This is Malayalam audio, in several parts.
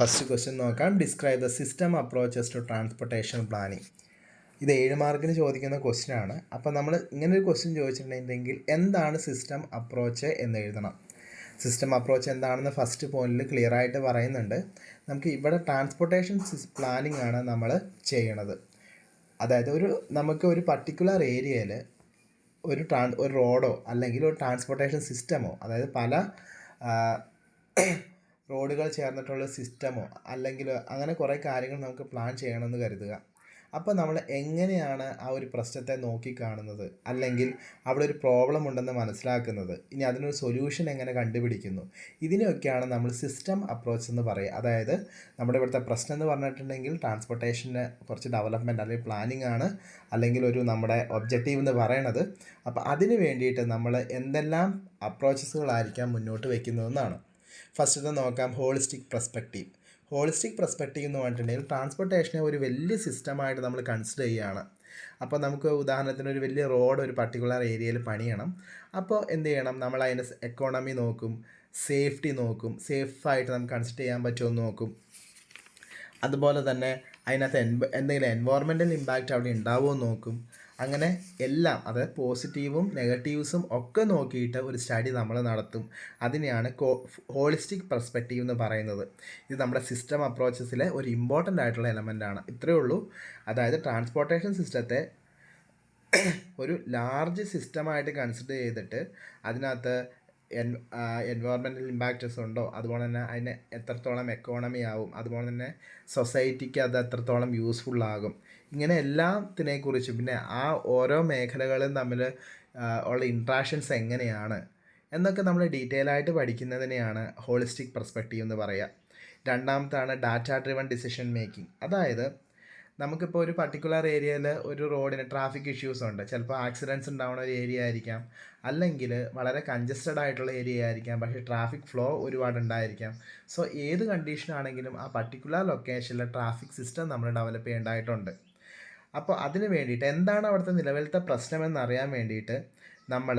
ഫസ്റ്റ് ക്വസ്റ്റ്യൻ നോക്കാം. Describe the system approaches to transportation planning. ഇത് 7 മാർക്കിന് ചോദിക്കുന്ന ക്വസ്റ്റ്യൻ ആണ്. അപ്പോൾ നമ്മൾ ഇങ്ങനെ ഒരു ക്വസ്റ്റ്യൻ ചോദിച്ചിട്ടുണ്ടെങ്കിൽ എന്താണ് സിസ്റ്റം അപ്രോച്ച് എന്ന് എഴുതണം. സിസ്റ്റം അപ്രോച്ച് എന്താണെന്ന് ഫസ്റ്റ് പോയിന്റിൽ ക്ലിയർ ആയിട്ട് പറയുന്നുണ്ട്. നമുക്ക് ഇവിടെ ട്രാൻസ്പോർട്ടേഷൻ പ്ലാനിങ് ആണ് നമ്മൾ ചെയ്യണത്. അതായത് നമുക്ക് ഒരു പർട്ടിക്കുലർ ഏരിയയിൽ ഒരു റോഡോ അല്ലെങ്കിൽ ഒരു ട്രാൻസ്പോർട്ടേഷൻ സിസ്റ്റമോ, അതായത് പല റോഡുകൾ ചേർന്നിട്ടുള്ള സിസ്റ്റമോ അല്ലെങ്കിൽ അങ്ങനെ കുറേ കാര്യങ്ങൾ നമുക്ക് പ്ലാൻ ചെയ്യണമെന്ന് കരുതുക. അപ്പോൾ നമ്മൾ എങ്ങനെയാണ് ആ ഒരു പ്രശ്നത്തെ നോക്കിക്കാണുന്നത്, അല്ലെങ്കിൽ അവിടെ ഒരു പ്രോബ്ലം ഉണ്ടെന്ന് മനസ്സിലാക്കുന്നത്, ഇനി അതിനൊരു സൊല്യൂഷൻ എങ്ങനെ കണ്ടുപിടിക്കുന്നു, ഇതിനെയൊക്കെയാണ് നമ്മൾ സിസ്റ്റം അപ്രോച്ച് എന്ന് പറയുക. അതായത് നമ്മുടെ ഇവിടുത്തെ പ്രശ്നം എന്ന് പറഞ്ഞിട്ടുണ്ടെങ്കിൽ ട്രാൻസ്പോർട്ടേഷന് കുറച്ച് ഡെവലപ്മെൻറ്റ് അല്ലെങ്കിൽ പ്ലാനിങ് ആണ്, അല്ലെങ്കിൽ നമ്മുടെ ഒബ്ജക്റ്റീവ് എന്ന് പറയണത്. അപ്പോൾ അതിന് വേണ്ടിയിട്ട് നമ്മൾ എന്തെല്ലാം അപ്രോച്ചസുകളായിരിക്കാം മുന്നോട്ട് വയ്ക്കുന്നതെന്നാണ്. ഫസ്റ്റ് നോക്കാം, ഹോളിസ്റ്റിക് പെർസ്പെക്റ്റീവ്. ഹോളിസ്റ്റിക് പെർസ്പെക്റ്റീവ് എന്ന് പറഞ്ഞിട്ടുണ്ടെങ്കിൽ ട്രാൻസ്പോർട്ടേഷനെ ഒരു വലിയ സിസ്റ്റമായിട്ട് നമ്മൾ കൺസിഡർ ചെയ്യുകയാണ്. അപ്പോൾ നമുക്ക് ഉദാഹരണത്തിന് ഒരു വലിയ റോഡ് ഒരു പർട്ടിക്കുലർ ഏരിയയിൽ പണിയണം. അപ്പോൾ എന്ത് ചെയ്യണം, നമ്മൾ അതിൻ്റെ എക്കോണമി നോക്കും, സേഫ്റ്റി നോക്കും, സേഫായിട്ട് നമുക്ക് കൺസിഡർ ചെയ്യാൻ പറ്റുമെന്ന് നോക്കും. അതുപോലെ തന്നെ അതിനകത്ത് എന്തെങ്കിലും എൻവയോൺമെൻറ്റൽ ഇമ്പാക്റ്റ് അവിടെ ഉണ്ടാവുമെന്ന് നോക്കും. അങ്ങനെ എല്ലാം, അതായത് പോസിറ്റീവും നെഗറ്റീവ്സും ഒക്കെ നോക്കിയിട്ട് ഒരു സ്റ്റഡി നമ്മൾ നടത്തും. അതിനെയാണ് ഹോളിസ്റ്റിക് പെർസ്പെക്റ്റീവ് എന്ന് പറയുന്നത്. ഇത് നമ്മുടെ സിസ്റ്റം അപ്രോച്ചസിലെ ഒരു ഇമ്പോർട്ടൻ്റ് ആയിട്ടുള്ള എലമെൻ്റാണ്. ഇത്രയേ ഉള്ളൂ. അതായത് ട്രാൻസ്പോർട്ടേഷൻ സിസ്റ്റത്തെ ഒരു ലാർജ് സിസ്റ്റമായിട്ട് കൺസിഡർ ചെയ്തിട്ട് അതിനകത്ത് എൻവയോൺമെൻറ്റൽ ഇമ്പാക്റ്റസ് ഉണ്ടോ, അതുപോലെ തന്നെ അതിന് എത്രത്തോളം എക്കോണമി ആവും, അതുപോലെ തന്നെ സൊസൈറ്റിക്ക് അത് എത്രത്തോളം യൂസ്ഫുള്ളാകും, ഇങ്ങനെ എല്ലാത്തിനെക്കുറിച്ചും പിന്നെ ആ ഓരോ മേഖലകളും തമ്മിൽ ഉള്ള ഇൻട്രാക്ഷൻസ് എങ്ങനെയാണ് എന്നൊക്കെ നമ്മൾ ഡീറ്റെയിൽ ആയിട്ട് പഠിക്കുന്നതിനെയാണ് ഹോളിസ്റ്റിക് പെർസ്പെക്റ്റീവ് എന്ന് പറയുക. രണ്ടാമത്താണ് ഡാറ്റ ഡ്രിവൺ ഡിസിഷൻ മേക്കിംഗ്. അതായത് നമുക്കിപ്പോൾ ഒരു പർട്ടിക്കുലർ ഏരിയയിൽ ഒരു റോഡിന് ട്രാഫിക് ഇഷ്യൂസ് ഉണ്ട്. ചിലപ്പോൾ ആക്സിഡൻറ്റ്സ് ഉണ്ടാവുന്ന ഒരു ഏരിയ ആയിരിക്കാം, അല്ലെങ്കിൽ വളരെ കൺജസ്റ്റഡ് ആയിട്ടുള്ള ഏരിയ ആയിരിക്കാം, പക്ഷേ ട്രാഫിക് ഫ്ലോ ഒരുപാട് ഉണ്ടായിരിക്കാം. സോ ഏത് കണ്ടീഷനാണെങ്കിലും ആ പർട്ടിക്കുലർ ലൊക്കേഷനിലെ ട്രാഫിക് സിസ്റ്റം നമ്മൾ ഡെവലപ്പ് ചെയ്യേണ്ടതായിട്ടുണ്ട്. അപ്പോൾ അതിന് വേണ്ടിയിട്ട് എന്താണ് അവിടുത്തെ നിലവിലത്തെ പ്രശ്നമെന്നറിയാൻ വേണ്ടിയിട്ട് നമ്മൾ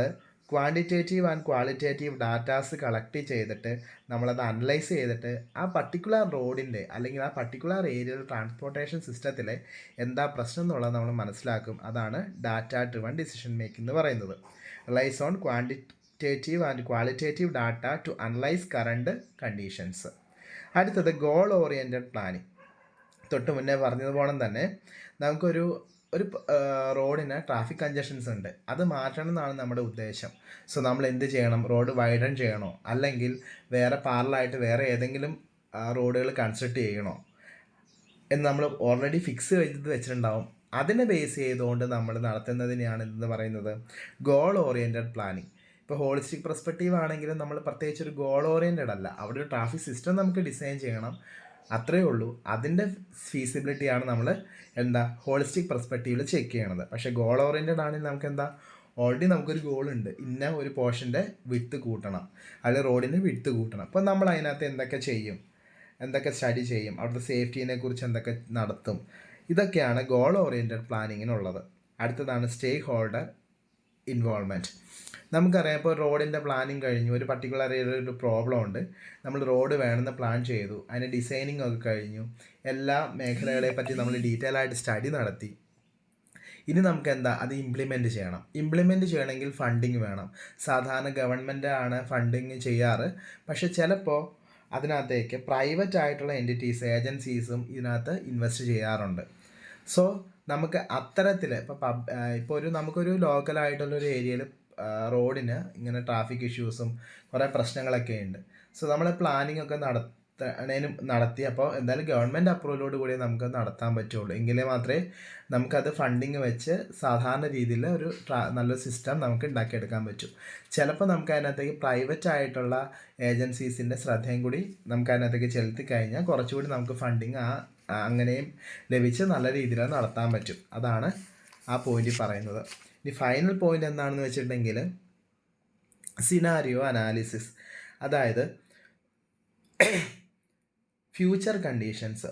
quantitative and qualitative datas collect ചെയ്തിട്ട് നമ്മളത് അനലൈസ് ചെയ്തിട്ട് ആ പർട്ടിക്കുലർ റോഡിൻ്റെ അല്ലെങ്കിൽ ആ പർട്ടിക്കുലർ ഏരിയയിൽ ട്രാൻസ്പോർട്ടേഷൻ സിസ്റ്റത്തിലെ എന്താ പ്രശ്നം എന്നുള്ളത് നമ്മൾ മനസ്സിലാക്കും. അതാണ് ഡാറ്റ ഡ്രിവൺ ഡിസിഷൻ മേക്കിംഗ് എന്ന് പറയുന്നത്. Relies on quantitative and qualitative data to analyse current conditions. അടുത്തത് ഗോൾ ഓറിയൻറ്റഡ് പ്ലാനിങ്. തൊട്ട് മുന്നേ പറഞ്ഞതുപോലെ തന്നെ നമുക്കൊരു റോഡിന് ട്രാഫിക് കഞ്ചഷൻസ് ഉണ്ട്, അത് മാറ്റണം എന്നാണ് നമ്മുടെ ഉദ്ദേശം. സോ നമ്മൾ എന്ത് ചെയ്യണം, റോഡ് വൈഡൻ ചെയ്യണോ, അല്ലെങ്കിൽ വേറെ പാരലായിട്ട് വേറെ ഏതെങ്കിലും റോഡുകൾ കൺസ്ട്രക്ട് ചെയ്യണോ എന്ന് നമ്മൾ ഓൾറെഡി ഫിക്സ് ചെയ്ത് വെച്ചിട്ടുണ്ടാവും. അതിനെ ബേസ് ചെയ്തുകൊണ്ട് നമ്മൾ നടത്തുന്നതിനെയാണ് എന്ന് പറയുന്നത് ഗോൾ ഓറിയൻറ്റഡ് പ്ലാനിങ്. ഇപ്പോൾ ഹോളിസ്റ്റിക് പെർസ്പെക്റ്റീവ് ആണെങ്കിലും നമ്മൾ പ്രത്യേകിച്ച് ഒരു ഗോൾ ഓറിയൻറ്റഡ് അല്ല, അവിടെ ഒരു ട്രാഫിക് സിസ്റ്റം നമുക്ക് ഡിസൈൻ ചെയ്യണം, അത്രയേ ഉള്ളൂ. അതിൻ്റെ ഫീസിബിലിറ്റിയാണ് നമ്മൾ ഹോളിസ്റ്റിക് പെർസ്പെക്റ്റീവിൽ ചെക്ക് ചെയ്യണത്. പക്ഷേ ഗോൾ ഓറിയൻറ്റഡ് ആണെങ്കിൽ നമുക്ക് ഓൾറെഡി നമുക്കൊരു ഗോളുണ്ട്, ഇന്ന ഒരു പോർഷൻ്റെ വിഡ്ത്ത് കൂട്ടണം, അല്ലെങ്കിൽ റോഡിൻ്റെ വിഡ്ത്ത് കൂട്ടണം. അപ്പോൾ നമ്മൾ അതിനകത്ത് എന്തൊക്കെ ചെയ്യും, എന്തൊക്കെ സ്റ്റഡി ചെയ്യും, അവിടുത്തെ സേഫ്റ്റീനെ കുറിച്ച് എന്തൊക്കെ നടത്തും, ഇതൊക്കെയാണ് ഗോൾ ഓറിയൻറ്റഡ് പ്ലാനിങ്ങിനുള്ളത്. അടുത്തതാണ് സ്റ്റേക്ക് ഹോൾഡർ ഇൻവോൾവ്മെൻറ്റ്. നമുക്കറിയാം, ഇപ്പോൾ റോഡിൻ്റെ പ്ലാനിങ് കഴിഞ്ഞു, ഒരു പർട്ടിക്കുലർ ഒരു പ്രോബ്ലം ഉണ്ട്, നമ്മൾ റോഡ് വേണമെന്ന് പ്ലാൻ ചെയ്തു, അതിൻ്റെ ഡിസൈനിങ് ഒക്കെ കഴിഞ്ഞു, എല്ലാ മേഖലകളെ പറ്റി നമ്മൾ ഡീറ്റെയിൽ ആയിട്ട് സ്റ്റഡി നടത്തി. ഇനി നമുക്ക് അത് ഇംപ്ലിമെൻറ്റ് ചെയ്യണം. ഇംപ്ലിമെൻറ്റ് ചെയ്യണമെങ്കിൽ ഫണ്ടിങ് വേണം. സാധാരണ ഗവൺമെൻറ് ആണ് ഫണ്ടിങ് ചെയ്യാറ്, പക്ഷെ ചിലപ്പോൾ അതിനകത്തേക്ക് പ്രൈവറ്റ് ആയിട്ടുള്ള എൻറ്റിറ്റീസ്, ഏജൻസീസും ഇതിനകത്ത് ഇൻവെസ്റ്റ് ചെയ്യാറുണ്ട്. സോ നമുക്ക് അത്തരത്തിൽ ഇപ്പോൾ നമുക്കൊരു ലോക്കലായിട്ടുള്ളൊരു ഏരിയയിൽ റോഡിന് ഇങ്ങനെ ട്രാഫിക് ഇഷ്യൂസും കുറേ പ്രശ്നങ്ങളൊക്കെ ഉണ്ട്. സോ നമ്മൾ പ്ലാനിങ് ഒക്കെ നടത്തി, അപ്പോൾ എന്തായാലും ഗവൺമെൻറ് അപ്രൂവലോട് കൂടി നമുക്ക് നടത്താൻ പറ്റുള്ളൂ. എങ്കിലേ മാത്രമേ നമുക്കത് ഫണ്ടിങ് വെച്ച് സാധാരണ രീതിയിൽ ഒരു നല്ലൊരു സിസ്റ്റം നമുക്ക് ഉണ്ടാക്കിയെടുക്കാൻ പറ്റും. ചിലപ്പോൾ നമുക്ക് അതിനകത്തേക്ക് പ്രൈവറ്റ് ആയിട്ടുള്ള ഏജൻസീസിൻ്റെ ശ്രദ്ധയും കൂടി നമുക്ക് അതിനകത്തേക്ക് ചെലുത്തി കഴിഞ്ഞാൽ കുറച്ചുകൂടി നമുക്ക് ഫണ്ടിങ് അങ്ങനെയും ലഭിച്ച് നല്ല രീതിയിൽ നടത്താൻ പറ്റും. അതാണ് ആ പോയിന്റ് പറയുന്നത്. ഇനി ഫൈനൽ പോയിന്റ് എന്താണെന്ന് വെച്ചിട്ടുണ്ടെങ്കിൽ സിനാരിയോ അനാലിസിസ്. അതായത് ഫ്യൂച്ചർ കണ്ടീഷൻസ്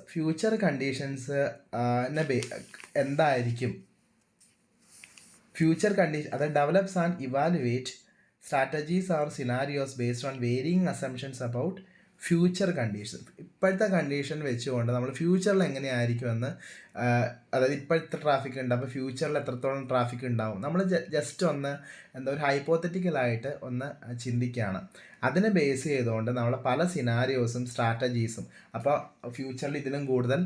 എന്തായിരിക്കും, ഫ്യൂച്ചർ കണ്ടീഷൻ, അതായത് develops and evaluate strategies or scenarios based on varying assumptions about future condition, ഇപ്പോഴത്തെ കണ്ടീഷൻ വെച്ചുകൊണ്ട് നമ്മൾ ഫ്യൂച്ചറിൽ എങ്ങനെയായിരിക്കുമെന്ന്, അതായത് ഇപ്പോഴത്തെ ട്രാഫിക് ഉണ്ട്, അപ്പോൾ ഫ്യൂച്ചറിൽ എത്രത്തോളം ട്രാഫിക് ഉണ്ടാവും, നമ്മൾ ജസ്റ്റ് ഒന്ന് എന്താ ഒരു ഹൈപ്പോത്തറ്റിക്കലായിട്ട് ഒന്ന് ചിന്തിക്കുകയാണ്. അതിനെ ബേസ് ചെയ്തുകൊണ്ട് നമ്മൾ പല സിനാരിയോസും സ്ട്രാറ്റജീസും, അപ്പോൾ ഫ്യൂച്ചറിൽ ഇതിലും കൂടുതൽ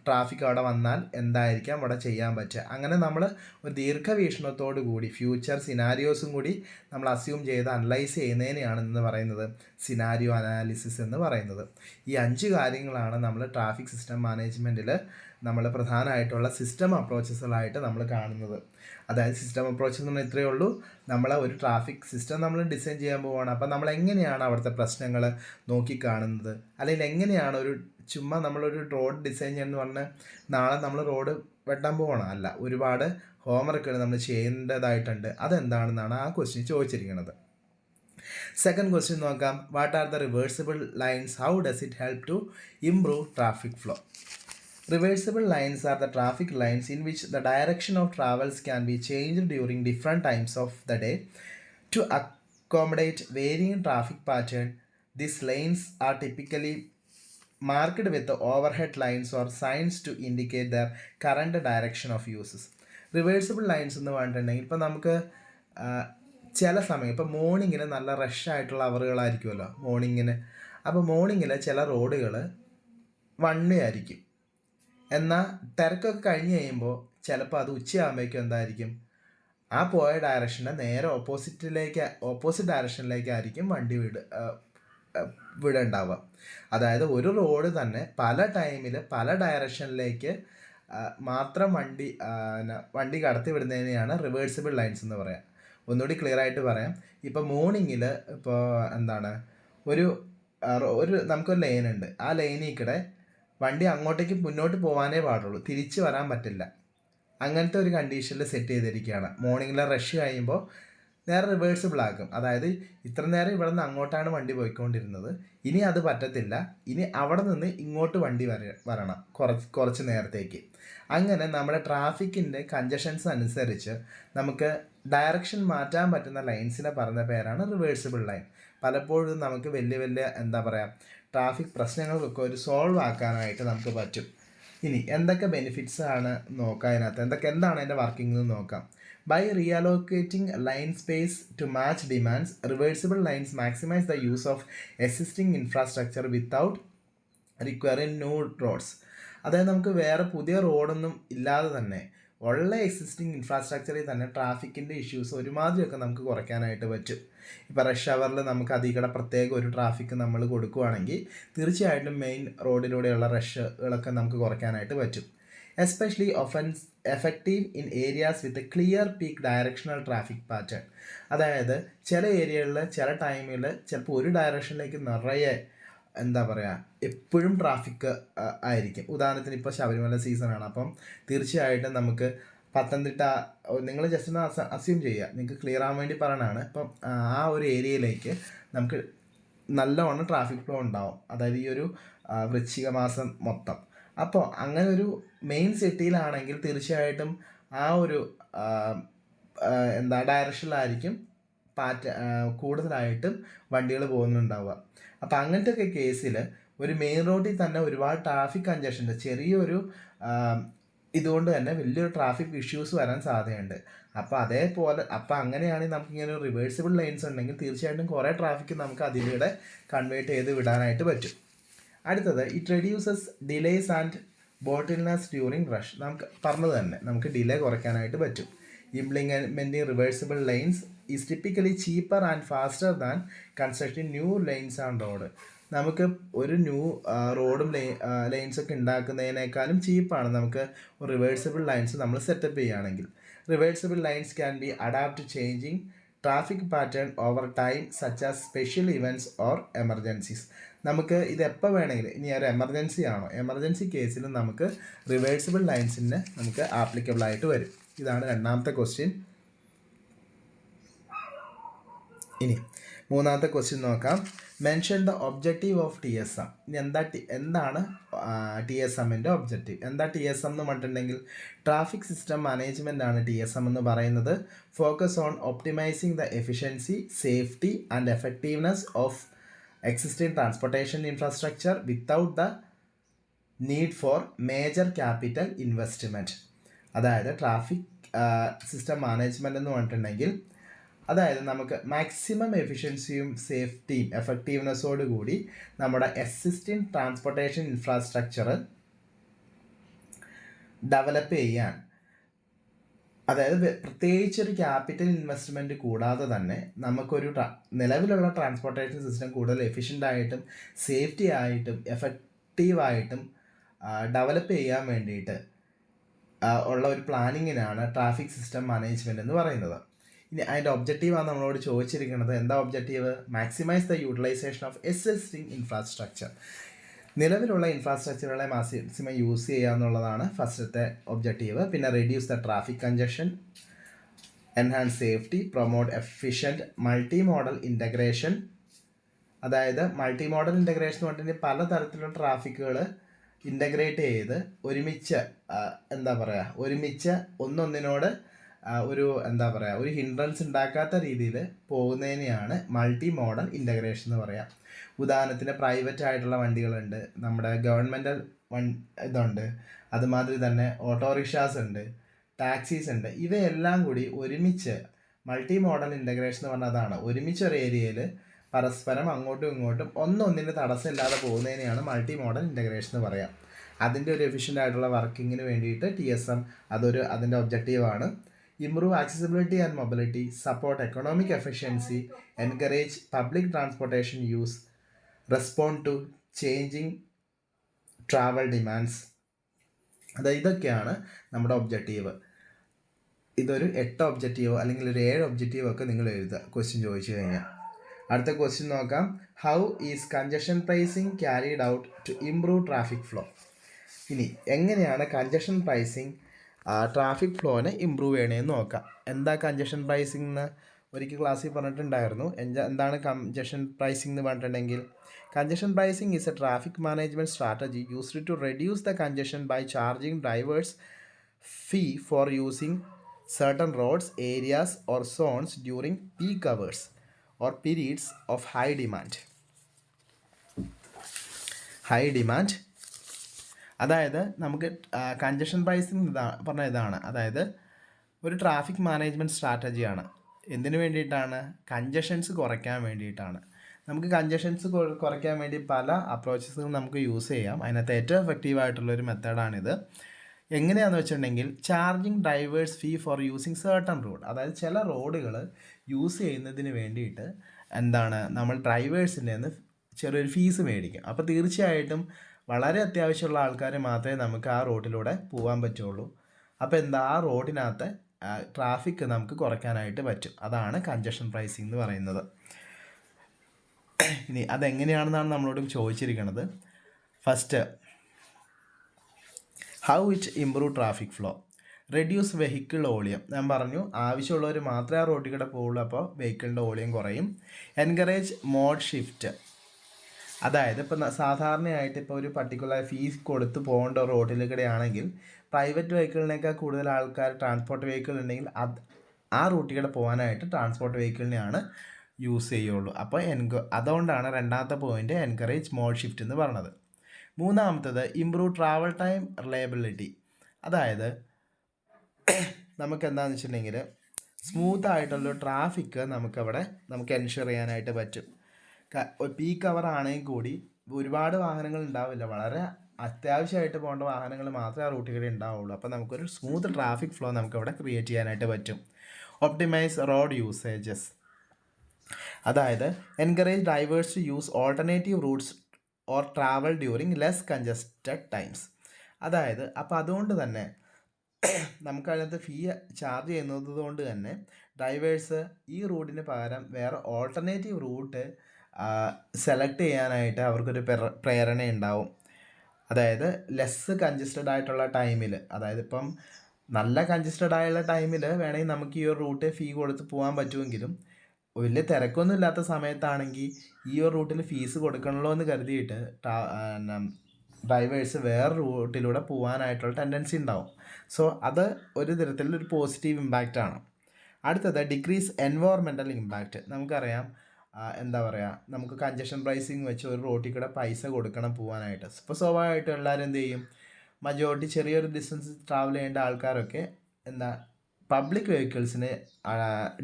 ട്രാഫിക് അവിടെ വന്നാൽ എന്തായിരിക്കാം അവിടെ ചെയ്യാൻ പറ്റുക, അങ്ങനെ നമ്മൾ ഒരു ദീർഘവീക്ഷണത്തോടു കൂടി ഫ്യൂച്ചർ സിനാരിയോസും കൂടി നമ്മൾ അസ്യൂം ചെയ്ത് അനലൈസ് ചെയ്യുന്നതിനെയാണ് എന്ന് പറയുന്നത് സിനാരിയോ അനാലിസിസ് എന്ന് പറയുന്നത്. ഈ 5 കാര്യങ്ങളാണ് നമ്മൾ ട്രാഫിക് സിസ്റ്റം മാനേജ്മെൻറ്റിൽ നമ്മൾ പ്രധാനമായിട്ടുള്ള സിസ്റ്റം അപ്രോച്ചസുകളായിട്ട് നമ്മൾ കാണുന്നത്. അതായത് സിസ്റ്റം അപ്രോച്ച് എന്ന് പറഞ്ഞാൽ ഇത്രയേ ഉള്ളൂ, നമ്മൾ ഒരു ട്രാഫിക് സിസ്റ്റം നമ്മൾ ഡിസൈൻ ചെയ്യാൻ പോവുകയാണ്. അപ്പോൾ നമ്മൾ എങ്ങനെയാണ് അവിടുത്തെ പ്രശ്നങ്ങൾ നോക്കിക്കാണുന്നത്, അല്ലെങ്കിൽ എങ്ങനെയാണ് ഒരു ചുമ്മാ നമ്മളൊരു റോഡ് ഡിസൈൻ ചെയ്യാന്ന് പറഞ്ഞാൽ നാളെ നമ്മൾ റോഡ് വെട്ടാൻ പോകണം, അല്ല, ഒരുപാട് ഹോംവർക്കുകൾ നമ്മൾ ചെയ്യേണ്ടതായിട്ടുണ്ട്. അതെന്താണെന്നാണ് ആ ക്വസ്റ്റ്യൻ ചോദിച്ചിരിക്കുന്നത്. സെക്കൻഡ് ക്വസ്റ്റ്യൻ നോക്കാം. What are the reversible lines, how does it help to improve traffic flow? Reversible lines are the traffic lines in which the direction of travels can be changed during different times of the day to accommodate varying traffic pattern. These lanes are typically marked with the overhead lines or signs to indicate their current direction of uses. Reversible lines എന്ന് പറഞ്ഞിട്ടുണ്ടെങ്കിൽ ഇപ്പോൾ നമുക്ക് ചില സമയം, ഇപ്പോൾ മോർണിംഗിൽ നല്ല റഷ് ആയിട്ടുള്ള അവറുകളായിരിക്കുമല്ലോ മോർണിംഗിന്. അപ്പോൾ മോർണിംഗിൽ ചില റോഡുകൾ വൺ വേ ആയിരിക്കും, എന്നാൽ തിരക്കൊക്കെ കഴിഞ്ഞ് കഴിയുമ്പോൾ ചിലപ്പോൾ അത് ഉച്ചയാകുമ്പോഴേക്കും എന്തായിരിക്കും, ആ പോയ ഡയറക്ഷൻ്റെ നേരെ ഓപ്പോസിറ്റ് ഡയറക്ഷനിലേക്കായിരിക്കും വണ്ടി വിടുണ്ടാവുക. അതായത് ഒരു റോഡ് തന്നെ പല ടൈമിൽ പല ഡയറക്ഷനിലേക്ക് മാത്രം വണ്ടി കടത്തി വിടുന്നതിനെയാണ് റിവേഴ്സിബിൾ ലൈൻസ് എന്ന് പറയാം. ഒന്നുകൂടി ക്ലിയർ ആയിട്ട് പറയാം. ഇപ്പോൾ മോർണിംഗിൽ ഇപ്പോൾ എന്താണ് ഒരു നമുക്കൊരു ലൈനുണ്ട്, ആ ലൈനിൽ വണ്ടി അങ്ങോട്ടേക്ക് മുന്നോട്ട് പോകാനേ പാടുള്ളൂ, തിരിച്ച് വരാൻ പറ്റില്ല. അങ്ങനത്തെ ഒരു കണ്ടീഷനിൽ സെറ്റ് ചെയ്തിരിക്കുകയാണ്. മോർണിംഗിലെ റഷ് കഴിയുമ്പോൾ നേരെ റിവേഴ്സിബിൾ ആക്കും. അതായത് ഇത്ര നേരം ഇവിടെ നിന്ന് അങ്ങോട്ടാണ് വണ്ടി പോയിക്കൊണ്ടിരുന്നത്, ഇനി അത് പറ്റത്തില്ല, ഇനി അവിടെ നിന്ന് ഇങ്ങോട്ട് വണ്ടി വരണം കുറച്ച് നേരത്തേക്ക്. അങ്ങനെ നമ്മുടെ ട്രാഫിക്കിൻ്റെ കൺജഷൻസ് അനുസരിച്ച് നമുക്ക് ഡയറക്ഷൻ മാറ്റാൻ പറ്റുന്ന ലൈൻസിനെ പറഞ്ഞ പേരാണ് റിവേഴ്സിബിൾ ലൈൻ. പലപ്പോഴും നമുക്ക് വലിയ എന്താ പറയുക ട്രാഫിക് പ്രശ്നങ്ങൾക്കൊക്കെ ഒരു സോൾവ് ആക്കാനായിട്ട് നമുക്ക് പറ്റും. ഇനി എന്തൊക്കെ ബെനിഫിറ്റ്സ് ആണ് നോക്കാം അതിനകത്ത്, എന്താണ് അതിൻ്റെ വർക്കിംഗ് എന്ന് നോക്കാം. By reallocating lane space to match demands, reversible lanes maximise the use of existing infrastructure without requiring new roads. അതായത് നമുക്ക് വേറെ പുതിയ റോഡൊന്നും ഇല്ലാതെ തന്നെ ഉള്ള എക്സിസ്റ്റിംഗ് ഇൻഫ്രാസ്ട്രക്ചറിൽ തന്നെ ട്രാഫിക്കിൻ്റെ ഇഷ്യൂസ് ഒരുമാതിരിയൊക്കെ നമുക്ക് കുറയ്ക്കാനായിട്ട് പറ്റും. ഇപ്പോൾ റഷ് അവറിൽ നമുക്ക് അതികൂടെ പ്രത്യേക ഒരു ട്രാഫിക് നമ്മൾ കൊടുക്കുകയാണെങ്കിൽ തീർച്ചയായിട്ടും മെയിൻ റോഡിലൂടെയുള്ള റഷുകളൊക്കെ നമുക്ക് കുറയ്ക്കാനായിട്ട് പറ്റും. Especially effective in areas with clear peak directional traffic pattern. അതായത് ചില ഏരിയകളിൽ ചില ടൈമിൽ ചിലപ്പോൾ ഒരു ഡയറക്ഷനിലേക്ക് നിറയെ എന്താ പറയുക എപ്പോഴും ട്രാഫിക് ആയിരിക്കും. ഉദാഹരണത്തിന് ഇപ്പോൾ ശബരിമല സീസണാണ്, അപ്പം തീർച്ചയായിട്ടും നമുക്ക് പത്തനംതിട്ട, നിങ്ങൾ ജസ്റ്റ് ഒന്ന് അസ്യൂം ചെയ്യുക, നിങ്ങൾക്ക് ക്ലിയർ ആവാൻ വേണ്ടി പറയണതാണ്. ഇപ്പം ആ ഒരു ഏരിയയിലേക്ക് നമുക്ക് നല്ലവണ്ണം ട്രാഫിക് ഫ്ലോ ഉണ്ടാവും, അതായത് ഈ ഒരു വൃശ്ചിക മാസം മൊത്തം. അപ്പോൾ അങ്ങനെ ഒരു മെയിൻ സിറ്റിയിലാണെങ്കിൽ തീർച്ചയായിട്ടും ആ ഒരു ഡയറക്ഷനിലായിരിക്കും കൂടുതലായിട്ടും വണ്ടികൾ പോകുന്നുണ്ടാവുക. അപ്പോൾ അങ്ങനത്തെ ഒക്കെ കേസിൽ ഒരു മെയിൻ റോഡിൽ തന്നെ ഒരുപാട് ട്രാഫിക് കൺജഷൻ്റെ ചെറിയൊരു ഇതുകൊണ്ട് തന്നെ വലിയൊരു ട്രാഫിക് ഇഷ്യൂസ് വരാൻ സാധ്യതയുണ്ട്. അപ്പോൾ അങ്ങനെയാണെങ്കിൽ നമുക്കിങ്ങനെ ഒരു റിവേഴ്സിബിൾ ലൈൻസ് ഉണ്ടെങ്കിൽ തീർച്ചയായിട്ടും കുറേ ട്രാഫിക് നമുക്ക് അതിലൂടെ കൺവേർട്ട് ചെയ്ത് വിടാനായിട്ട് പറ്റും. അടുത്തത്, it reduces delays and bottlenecks during rush. നമുക്ക് പറഞ്ഞത് തന്നെ നമുക്ക് ഡിലേ കുറയ്ക്കാനായിട്ട് പറ്റും. Implementing reversible lanes is typically cheaper and faster than constructing new lanes and road. നമുക്ക് ഒരു ന്യൂ റോഡും ലൈൻസൊക്കെ ഉണ്ടാക്കുന്നതിനേക്കാളും ചീപ്പാണ് നമുക്ക് റിവേഴ്സിബിൾ ലൈൻസ് നമ്മൾ സെറ്റപ്പ് ചെയ്യുകയാണെങ്കിൽ. Reversible lanes can be adapt changing traffic pattern over time such as special events or emergencies. നമുക്ക് ഇത് എപ്പോൾ വേണമെങ്കിലും, ഇനി ഒരു എമർജൻസി ആണോ, എമർജൻസി കേസിലും നമുക്ക് റിവേഴ്സിബിൾ ലൈൻസിന് നമുക്ക് ആപ്ലിക്കബിൾ ആയിട്ട് വരും. ഇതാണ് രണ്ടാമത്തെ ക്വസ്റ്റ്യൻ. ഇനി മൂന്നാമത്തെ ക്വസ്റ്റ്യൻ നോക്കാം. Mention the objective of TSM. ഇനി എന്താണ് TSMൻ്റെ ഒബ്ജക്റ്റീവ്? എന്താ TSM എന്ന് പറഞ്ഞിട്ടുണ്ടെങ്കിൽ ട്രാഫിക് സിസ്റ്റം മാനേജ്മെൻ്റ് ആണ് TSM എന്ന് പറയുന്നത്. Focus on optimising the efficiency, safety and effectiveness of existing transportation infrastructure without the need for major capital investment. അതായത് ട്രാഫിക് സിസ്റ്റം മാനേജ്മെൻറ്റ് എന്ന് പറഞ്ഞിട്ടുണ്ടെങ്കിൽ അതായത് നമുക്ക് മാക്സിമം എഫിഷ്യൻസിയും സേഫ്റ്റിയും എഫക്റ്റീവ്നെസ്സോട് കൂടി നമ്മുടെ എക്സിസ്റ്റിംഗ് ട്രാൻസ്പോർട്ടേഷൻ ഇൻഫ്രാസ്ട്രക്ചർ ഡെവലപ്പ് ചെയ്യാൻ, അതായത് പ്രത്യേകിച്ച് ഒരു ക്യാപിറ്റൽ ഇൻവെസ്റ്റ്മെൻറ്റ് കൂടാതെ തന്നെ നമുക്കൊരു നിലവിലുള്ള ട്രാൻസ്പോർട്ടേഷൻ സിസ്റ്റം കൂടുതൽ എഫിഷ്യൻ്റായിട്ടും സേഫ്റ്റി ആയിട്ടും എഫക്റ്റീവായിട്ടും ഡെവലപ്പ് ചെയ്യാൻ വേണ്ടിയിട്ട് ഉള്ള ഒരു പ്ലാനിങ്ങിനാണ് ട്രാഫിക് സിസ്റ്റം മാനേജ്മെൻറ്റ് എന്ന് പറയുന്നത്. ഇനി അതിൻ്റെ ഒബ്ജക്റ്റീവാണ് നമ്മളോട് ചോദിച്ചിരിക്കുന്നത്. എന്താ objective? Maximise the utilisation of existing infrastructure. നിലവിലുള്ള ഇൻഫ്രാസ്ട്രക്ചറുകളെ മാക്സിമം യൂസ് ചെയ്യുക എന്നുള്ളതാണ് ഫസ്റ്റത്തെ ഒബ്ജക്റ്റീവ്. പിന്നെ reduce the traffic congestion, enhance safety, promote efficient multi modal integration. അതായത് മൾട്ടി മോഡൽ ഇൻ്റഗ്രേഷൻ എന്ന് പറഞ്ഞിട്ടുണ്ടെങ്കിൽ പലതരത്തിലുള്ള ട്രാഫിക്കുകൾ ഇൻ്റഗ്രേറ്റ് ചെയ്ത് ഒരുമിച്ച് ഒരുമിച്ച് ഒന്നൊന്നിനോട് ഒരു ഹിൻഡ്രൻസ് ഉണ്ടാക്കാത്ത രീതിയിൽ പോകുന്നതിനെയാണ് മൾട്ടി മോഡൽ ഇൻ്റഗ്രേഷൻ എന്ന് പറയാം. ഉദാഹരണത്തിന് പ്രൈവറ്റ് ആയിട്ടുള്ള വണ്ടികളുണ്ട്, നമ്മുടെ ഗവൺമെൻറ്റൽ ഇതുണ്ട്, അതുമാതിരി തന്നെ ഓട്ടോറിക്ഷാസ് ഉണ്ട്, ടാക്സീസ് ഉണ്ട്. ഇവയെല്ലാം കൂടി ഒരുമിച്ച് മൾട്ടി മോഡൽ ഇൻ്റഗ്രേഷൻ എന്ന് പറഞ്ഞാൽ അതാണ്. ഒരുമിച്ച് ഒരു ഏരിയയിൽ പരസ്പരം അങ്ങോട്ടും ഇങ്ങോട്ടും ഒന്നൊന്നിന് തടസ്സമില്ലാതെ പോകുന്നതിനെയാണ് മൾട്ടി മോഡൽ ഇൻ്റഗ്രേഷൻ എന്ന് പറയാം. അതിൻ്റെ ഒരു എഫിഷ്യൻ്റ് ആയിട്ടുള്ള വർക്കിങ്ങിന് വേണ്ടിയിട്ട് TSM അതിൻ്റെ ഒബ്ജക്റ്റീവാണ്. Improve accessibility and mobility, support economic efficiency, encourage public transportation use, respond to changing travel demands. ഇതൊക്കെയാണ് നമ്മുടെ ഒബ്ജക്റ്റീവ്. ഇതൊരു 8 ഒബ്ജക്റ്റീവോ അല്ലെങ്കിൽ ഒരു 7 ഒബ്ജക്റ്റീവോ ഒക്കെ നിങ്ങൾ എഴുതുക ക്വസ്റ്റ്യൻ ചോദിച്ചു കഴിഞ്ഞാൽ. അടുത്ത ക്വസ്റ്റ്യൻ നോക്കാം. How is congestion pricing carried out to improve traffic flow? ഇനി എങ്ങനെയാണ് കൺജഷൻ പ്രൈസിങ് ട്രാഫിക് ഫ്ലോനെ ഇമ്പ്രൂവ് ചെയ്യണമെന്ന് നോക്കാം. എന്താ കൺജഷൻ പ്രൈസിംഗ് എന്ന് ഒരിക്കൽ ക്ലാസ്സിൽ പറഞ്ഞിട്ടുണ്ടായിരുന്നു. എന്താണ് കൺജഷൻ പ്രൈസിംഗ് എന്ന് പറഞ്ഞിട്ടുണ്ടെങ്കിൽ, congestion pricing is a traffic management strategy used to reduce the congestion by charging drivers fee for using certain roads, areas or zones during peak hours or periods of high demand. അതായത് നമുക്ക് കൺജഷൻ പ്രൈസിംഗ് പറഞ്ഞ ഇതാണ്. അതായത് ഒരു ട്രാഫിക് മാനേജ്മെൻറ്റ് സ്ട്രാറ്റജിയാണ്. എന്തിനു വേണ്ടിയിട്ടാണ്? കൺജഷൻസ് കുറയ്ക്കാൻ വേണ്ടിയിട്ടാണ്. നമുക്ക് കൺജഷൻസ് കുറയ്ക്കാൻ വേണ്ടി പല അപ്രോച്ചസും നമുക്ക് യൂസ് ചെയ്യാം. അതിനകത്ത് ഏറ്റവും എഫക്റ്റീവായിട്ടുള്ളൊരു മെത്തേഡാണിത്. എങ്ങനെയാണെന്ന് വെച്ചിട്ടുണ്ടെങ്കിൽ, charging drivers fee for using certain road. അതായത് ചില റോഡുകൾ യൂസ് ചെയ്യുന്നതിന് വേണ്ടിയിട്ട് നമ്മൾ ഡ്രൈവേഴ്സിൻ്റെ നിന്ന് ചെറിയൊരു ഫീസ് മേടിക്കും. അപ്പോൾ തീർച്ചയായിട്ടും വളരെ അത്യാവശ്യമുള്ള ആൾക്കാർ മാത്രമേ നമുക്ക് ആ റോഡിലൂടെ പോകാൻ പറ്റുള്ളൂ. അപ്പോൾ ആ റോഡിനകത്ത് ട്രാഫിക് നമുക്ക് കുറയ്ക്കാനായിട്ട് പറ്റും. അതാണ് കൺജഷൻ പ്രൈസിംഗ് എന്ന് പറയുന്നത്. ഇനി അതെങ്ങനെയാണെന്നാണ് നമ്മളോട് ചോദിച്ചിരിക്കുന്നത്. First, how it improve traffic flow? Reduce vehicle volume. ഞാൻ പറഞ്ഞു ആവശ്യമുള്ളവർ മാത്രമേ ആ റോഡിൽ കൂടെ പോവുള്ളൂ, അപ്പോൾ വെഹിക്കിളിൻ്റെ വോളിയം കുറയും. Encourage mode shift. അതായത് ഇപ്പോൾ സാധാരണയായിട്ട് ഇപ്പോൾ ഒരു പർട്ടിക്കുലർ ഫീസ് കൊടുത്ത് പോകേണ്ട റോഡിൽ കൂടെ ആണെങ്കിൽ പ്രൈവറ്റ് വെഹിക്കിളിനേക്കാൾ കൂടുതൽ ആൾക്കാർ ട്രാൻസ്പോർട്ട് വെഹിക്കിൾ ഉണ്ടെങ്കിൽ ആ റൂട്ടിൽ കൂടെ പോകാനായിട്ട് ട്രാൻസ്പോർട്ട് വെഹിക്കിളിനെയാണ് യൂസ് ചെയ്യുള്ളൂ. അപ്പോൾ അതുകൊണ്ടാണ് രണ്ടാമത്തെ പോയിൻ്റ് എൻകറേജ് മോഡ് ഷിഫ്റ്റ് എന്ന് പറഞ്ഞത്. മൂന്നാമത്തത് ഇംപ്രൂവ് ട്രാവൽ ടൈം റിലയബിലിറ്റി. അതായത് നമുക്ക് എന്താണെന്ന് വെച്ചിട്ടുണ്ടെങ്കിൽ സ്മൂത്ത് ആയിട്ടുള്ള ട്രാഫിക്ക് നമുക്ക് എൻഷുർ ചെയ്യാനായിട്ട് പറ്റും. പീക്ക് അവർ ആണെങ്കിൽ കൂടി ഒരുപാട് വാഹനങ്ങൾ ഉണ്ടാവില്ല, വളരെ അത്യാവശ്യമായിട്ട് പോകേണ്ട വാഹനങ്ങൾ മാത്രമേ ആ റൂട്ടിൽ കൂടെ ഉണ്ടാവുള്ളൂ. അപ്പോൾ നമുക്കൊരു സ്മൂത്ത് ട്രാഫിക് ഫ്ലോ നമുക്കവിടെ ക്രിയേറ്റ് ചെയ്യാനായിട്ട് പറ്റും. Optimise road usages. അതായത് encourage drivers to use alternative routes or travel during less congested times. അതായത് അപ്പോൾ അതുകൊണ്ട് തന്നെ നമുക്കതിനകത്ത് ഫീ ചാർജ് ചെയ്യുന്നത് കൊണ്ട് തന്നെ ഡ്രൈവേഴ്സ് ഈ റൂട്ടിന് പകരം വേറെ ഓൾട്ടർനേറ്റീവ് റൂട്ട് സെലക്ട് ചെയ്യാനായിട്ട് അവർക്കൊരു പ്രേരണ ഉണ്ടാവും. അതായത് ലെസ് കൺജസ്റ്റഡ് ആയിട്ടുള്ള ടൈമിൽ, അതായത് ഇപ്പം നല്ല കൺജസ്റ്റഡ് ആയുള്ള ടൈമിൽ വേണമെങ്കിൽ നമുക്ക് ഈ ഒരു റൂട്ട് ഫീ കൊടുത്ത് പോകാൻ പറ്റുമെങ്കിലും വലിയ തിരക്കൊന്നും ഇല്ലാത്ത സമയത്താണെങ്കിൽ ഈ ഒരു റൂട്ടിൽ ഫീസ് കൊടുക്കണമല്ലോ എന്ന് കരുതിയിട്ട് ഡ്രൈവേഴ്സ് വേറെ റൂട്ടിലൂടെ പോകാനായിട്ടുള്ള ടെൻഡൻസി ഉണ്ടാവും. സോ അത് ഒരു തരത്തിലൊരു പോസിറ്റീവ് ഇമ്പാക്റ്റാണ്. അടുത്തത് ഡിക്രീസ് എൻവയോൺമെൻറ്റൽ ഇമ്പാക്റ്റ്. നമുക്കറിയാം എന്താ പറയുക, നമുക്ക് കൺജഷൻ പ്രൈസിങ് വെച്ച് ഒരു റോട്ടിൽ കൂടെ പൈസ കൊടുക്കണം പോകാനായിട്ട്. ഇപ്പോൾ സ്വാഭാവികമായിട്ടും എല്ലാവരും എന്ത് ചെയ്യും, മജോറിറ്റി ചെറിയൊരു ഡിസ്റ്റൻസ് ട്രാവൽ ചെയ്യേണ്ട ആൾക്കാരൊക്കെ എന്താ പബ്ലിക് വെഹിക്കിൾസിനെ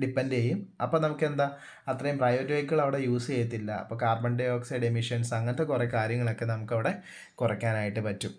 ഡിപ്പെൻഡ് ചെയ്യും. അപ്പോൾ നമുക്ക് എന്താ അത്രയും പ്രൈവറ്റ് വെഹിക്കിൾ അവിടെ യൂസ് ചെയ്യത്തില്ല. അപ്പോൾ കാർബൺ ഡൈ ഓക്സൈഡ് എമിഷൻസ് അങ്ങനത്തെ കുറേ കാര്യങ്ങളൊക്കെ നമുക്കവിടെ കുറയ്ക്കാനായിട്ട് പറ്റും.